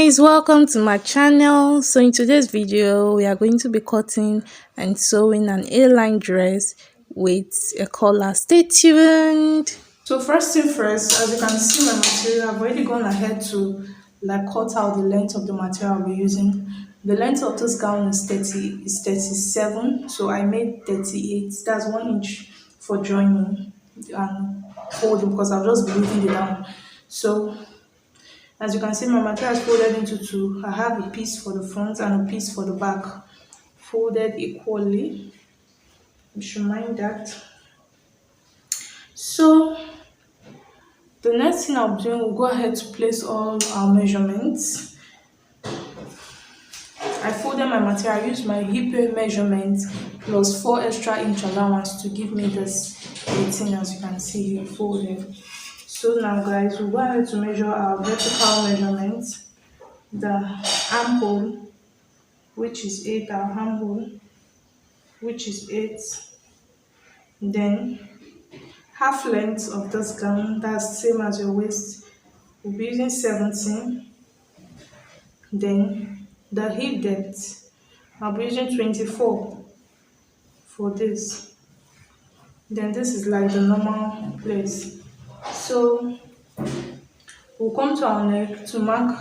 guys, welcome to my channel. So in today's video we are going to be cutting and sewing an A-line dress with a collar. Stay tuned. So first thing first, as you can see my material, I've already gone ahead to cut out the length of the material I'll be using. The length of this gown is 37, so I made 38. That's 1 inch for joining and folding because I'll just be leaving it down. So as you can see, my material is folded into two. I have a piece for the front and a piece for the back, folded equally. You should mind that. So the next thing I'll be doing, we'll go ahead to place all our measurements. I folded my material. I used my hip measurement plus 4 extra inch allowance to give me this 18, as you can see here, folded. So now guys, we'll go ahead to measure our vertical measurement. The armhole, which is 8, our armhole, which is 8. Then half length of this gown, that's same as your waist, we'll be using 17. Then the hip depth, I'll be using 24 for this. Then this is like the normal place. So we'll come to our neck to mark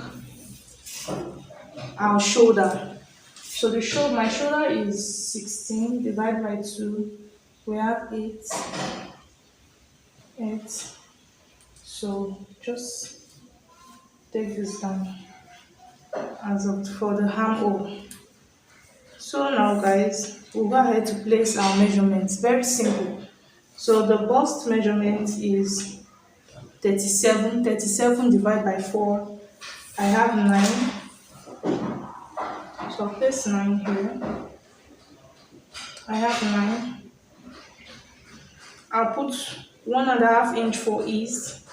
our shoulder. So my shoulder is 16 divided by 2. We have 8. So just take this down as of for the armhole. So now guys, we'll go ahead to place our measurements. Very simple. So the bust measurement is 37. 37 divided by 4. I have 9. So I'll place 9 here. I have 9. I'll put 1.5 inch for ease.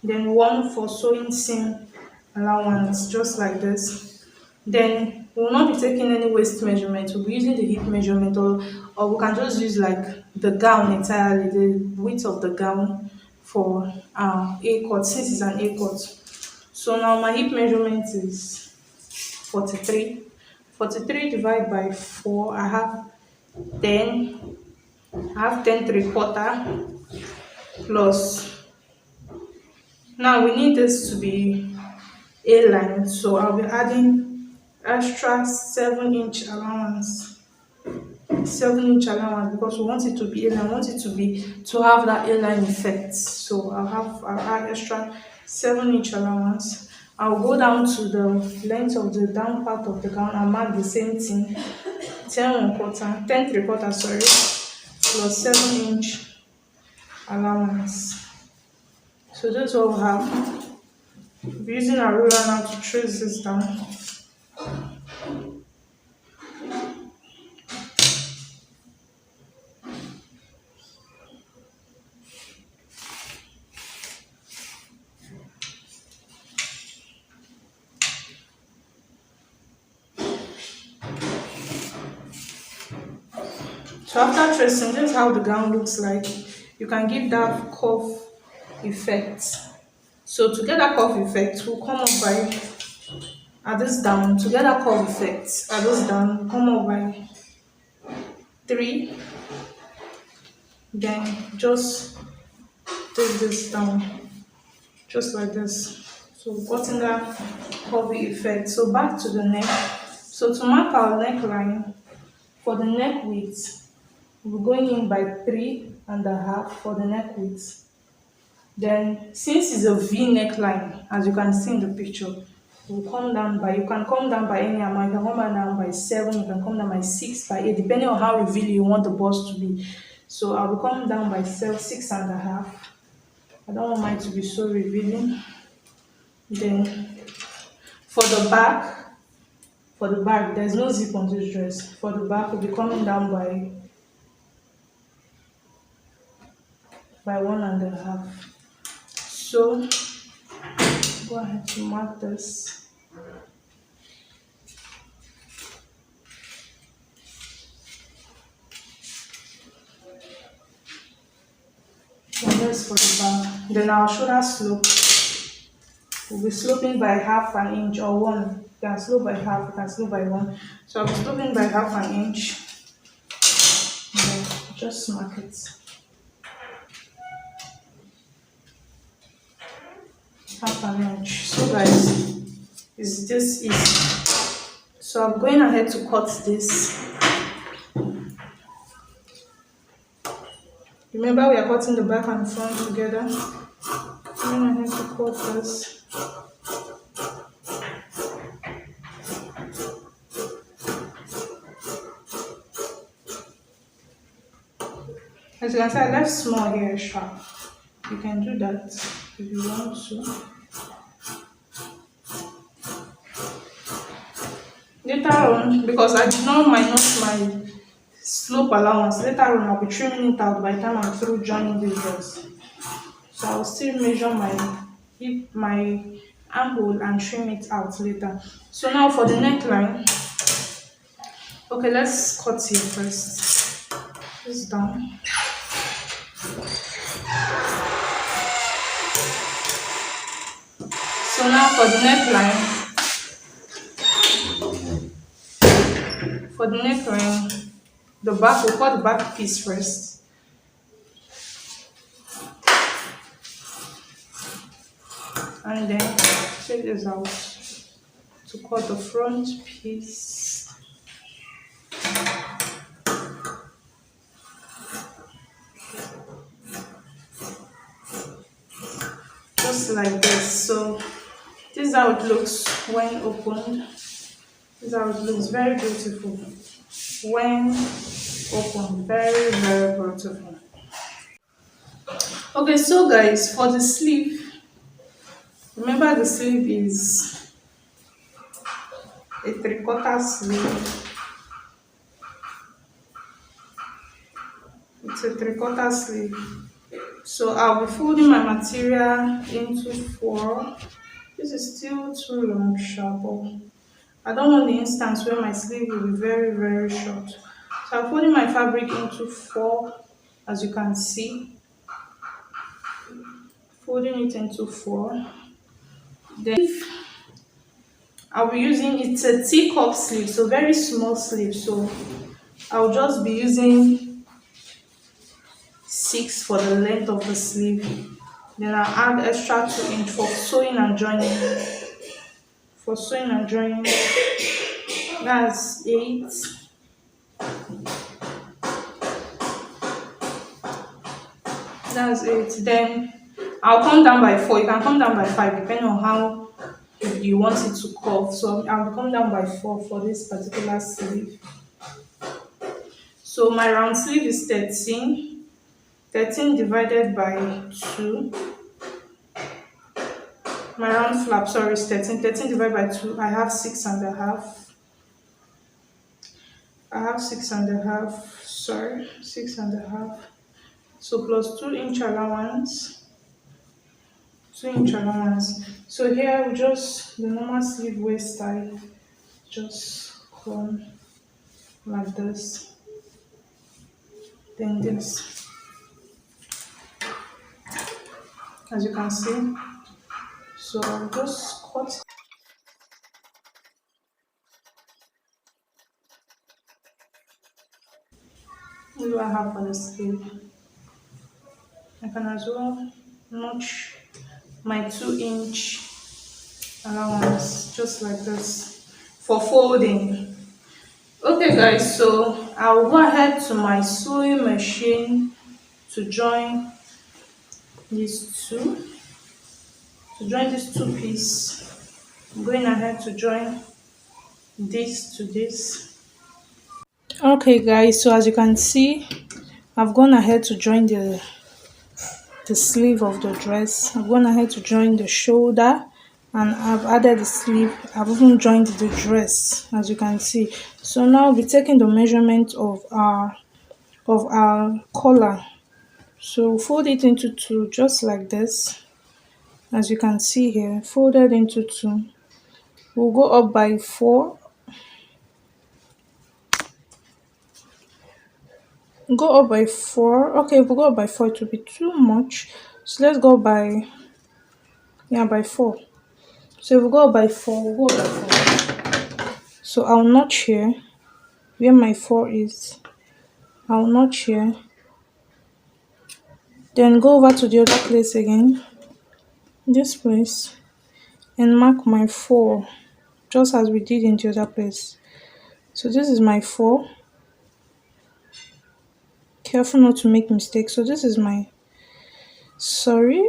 Then 1 for sewing seam allowance, just like this. Then we will not be taking any waist measurement. We'll be using the hip measurement, or we can just use like the gown entirely, the width of the gown for A cut, since it's an A cut. So now my hip measurement is 43. 43 divided by 4, I have 10. I have 10 3/4 plus. Now we need this to be A-line, so I'll be adding extra 7-inch allowance. 7-inch allowance because we want it to be A-line. We want it to have that A-line effect. So I'll add extra 7-inch allowance. I'll go down to the length of the down part of the gown and mark the same thing. 10 3/4, sorry, plus 7-inch allowance. So this is what we have. We're using our ruler now to trace this down. So after tracing, this is how the gown looks like. You can give that curve effect. So to get that curve effect, we'll come up by at this down. To get that curve effect at this down, come up by 3. Then just take this down, just like this. So gotten that curvy effect. So back to the neck. So to mark our neckline, for the neck width, we're going in by 3.5 for the neck width. Then since it's a V neckline, as you can see in the picture, we'll come down by, you can come down by any amount. You can come down by 7, you can come down by 6, by 8, depending on how revealing you want the bust to be. So I will come down by 6.5. I don't want mine to be so revealing. Then for the back, there's no zip on this dress. For the back, we'll be coming down by 1.5. So go ahead to mark this. And this for the back. Then our shoulder slope. We'll be sloping by half an inch or one. You can slope by half, you can slope by one. So I'll be sloping by half an inch. Then just mark it. Half an inch. So guys, is this easy? So I'm going ahead to cut this. Remember, we are cutting the back and front together. I'm going ahead to cut this. As you can see, I left small here sharp. You can do that if you want to. Later on, because I did not minus my slope allowance, later on I'll be trimming it out by the time I'm through joining this dress. So I'll still measure my hip, my armhole and trim it out later. So now for the neckline, okay, let's cut here first. This down. So now for the neckline, the back, we'll cut the back piece first. And then take this out to cut the front piece. Just like this. So this is how it looks when opened. This is how it looks. Very beautiful when opened. Very, very beautiful. Okay, so guys, for the sleeve, remember the sleeve is a 3/4 sleeve. It's a 3/4 sleeve. So I'll be folding my material into 4. This is still too long, but I don't want the instance where my sleeve will be very, very short. So I'm folding my fabric into 4, as you can see. Folding it into 4. Then I'll be using, it's a teacup sleeve, so very small sleeve. So I'll just be using 6 for the length of the sleeve. Then I'll add extra 2 inch for sewing and joining. For sewing and joining, that's 8. That's 8. Then I'll come down by 4. You can come down by 5 depending on how you want it to curve. So I'll come down by 4 for this particular sleeve. So my round sleeve is 13. 13 divided by 2. My round flap, sorry, is 13. 13 divided by 2, I have 6.5. I have 6.5. Sorry, 6.5. So plus 2 inch allowance. 2 inch allowance. So here we just the normal sleeve waist type, just come like this. Then this, as you can see. So I'll just cut. What do I have for the sleeve? I can as well notch my 2 inch allowance just like this for folding. Okay guys, so I'll go ahead to my sewing machine to join these two. To join these 2 pieces, I'm going ahead to join this to this. Okay guys, so as you can see, I've gone ahead to join the sleeve of the dress. I've gone ahead to join the shoulder, and I've added the sleeve. I've even joined the dress, as you can see. So now I'll be taking the measurement of our collar. So fold it into 2 just like this, as you can see here, folded into 2. We'll go up by 4. Go up by 4. Okay, if we go up by 4, it will be too much. So let's go by, yeah, by 4. So if we go by 4, we'll go by 4. So I'll notch here where my 4 is. I'll notch here. Then go over to the other place again, this place, and mark my 4 just as we did in the other place. So this is my 4. Careful not to make mistakes. So this is my, sorry.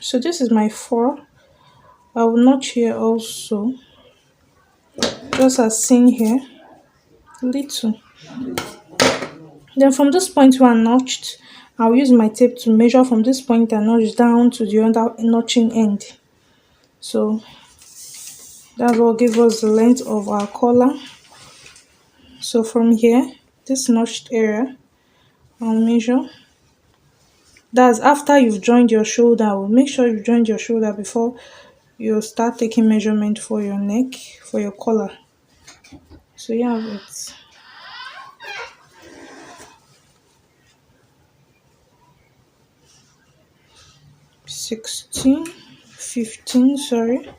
So this is my 4. I will notch here also, just as seen here, little. Then from this point where I notched, I'll use my tape to measure from this point I notched down to the other notching end. So that will give us the length of our collar. So from here, this notched area, I'll measure. That's after you've joined your shoulder. Make sure you've joined your shoulder before you start taking measurement for your neck, for your collar. So you have it. (16, 15), sorry,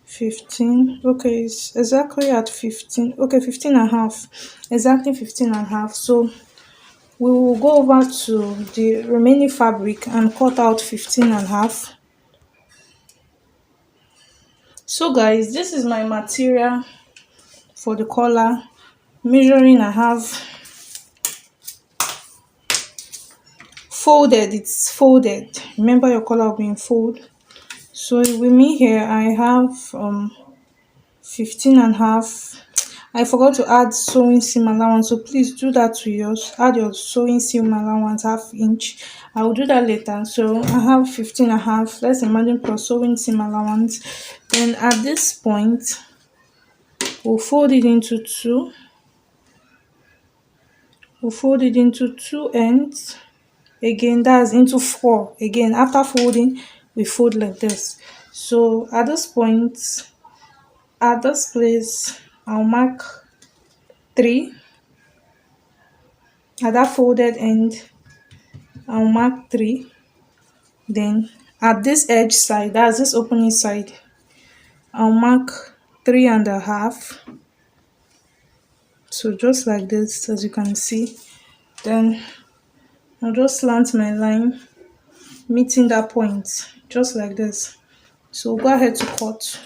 15. Okay, it's exactly at 15. Okay, 15 and a half. Exactly 15 and a half. So we will go over to the remaining fabric and cut out 15 and a half. So guys, this is my material for the collar. Measuring, I have folded, it's folded. Remember your collar being folded. So with me here, I have 15 and a half. I forgot to add sewing seam allowance, so please do that to yours. Add your sewing seam allowance, ½ inch. I will do that later. So I have 15 and a half. Let's imagine plus sewing seam allowance. Then at this point, we'll fold it into 2. We'll fold it into 2 ends. Again, that's into 4. Again, after folding, we fold like this. So at this point, at this place, I'll mark 3. At that folded end, I'll mark 3. Then at this edge side, that's this opening side, I'll mark 3.5. So just like this, as you can see. Then I'll just slant my line, meeting that point, just like this. So go ahead to cut.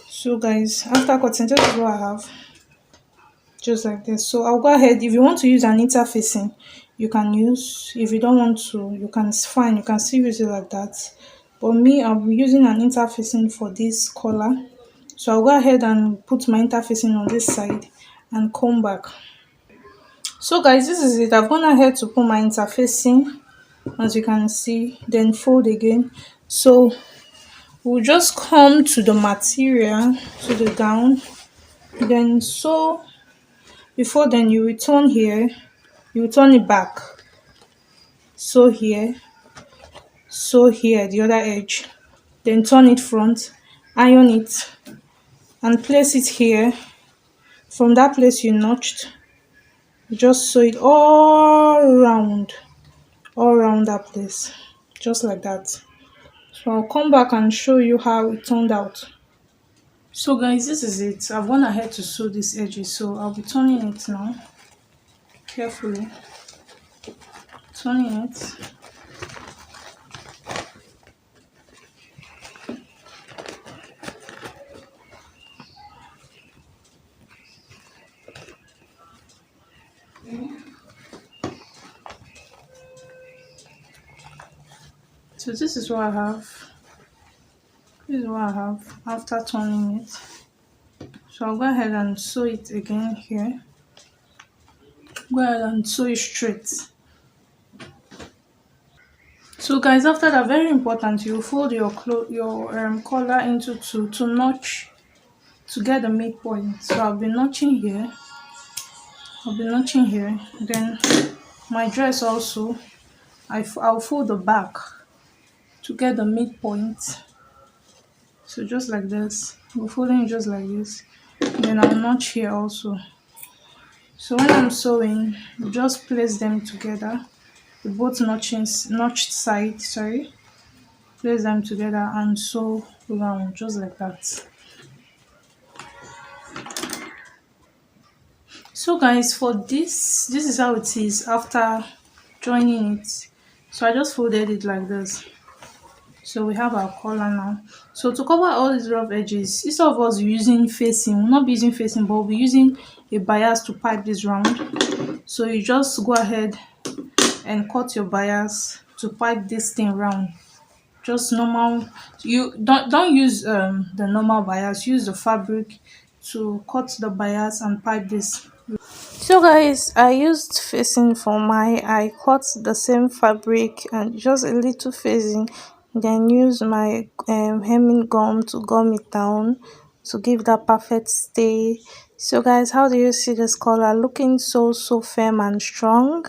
So guys, after cutting, this is what I have, just like this. So I'll go ahead, if you want to use an interfacing, you can use. If you don't want to, you can, fine, you can still use it like that. But me, I'll be using an interfacing for this collar. So I'll go ahead and put my interfacing on this side and come back. So guys, this is it. I've gone ahead to put my interfacing, as you can see, then fold again. So we'll just come to the material, to the gown, then sew. Before then, you will turn here, you will turn it back, sew here, the other edge, then turn it front, iron it, and place it here. From that place you notched, you just sew it all around that place, just like that. So I'll come back and show you how it turned out. So guys, this is it. I've gone ahead to sew these edges, so I'll be turning it now, carefully turning it. So this is what I have. This is what I have after turning it. So I'll go ahead and sew it again here. Go ahead and sew it straight. So guys, after that, very important, you fold your collar into 2 to notch to get the midpoint. So I'll be notching here. Then my dress also, I'll fold the back to get the midpoint. So just like this, we're folding it just like this. Then I'll notch here also. So when I'm sewing, you just place them together, the both notched side, sorry. Place them together and sew round just like that. So guys, for this is how it is after joining it. So I just folded it like this. So we have our collar now. So to cover all these rough edges, instead of us using facing, we'll not be using facing, but we'll be using a bias to pipe this round. So you just go ahead and cut your bias to pipe this thing round. Just normal. You don't use the normal bias. Use the fabric to cut the bias and pipe this. So guys, I used facing for my, I cut the same fabric and just a little facing, then use my hemming gum to gum it down to give that perfect stay. So guys, how do you see this color? Looking so firm and strong.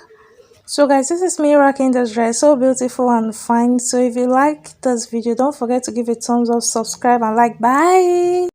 So guys, this is me rocking this dress, so beautiful and fine. So if you like this video, don't forget to give it thumbs up, subscribe and like. Bye.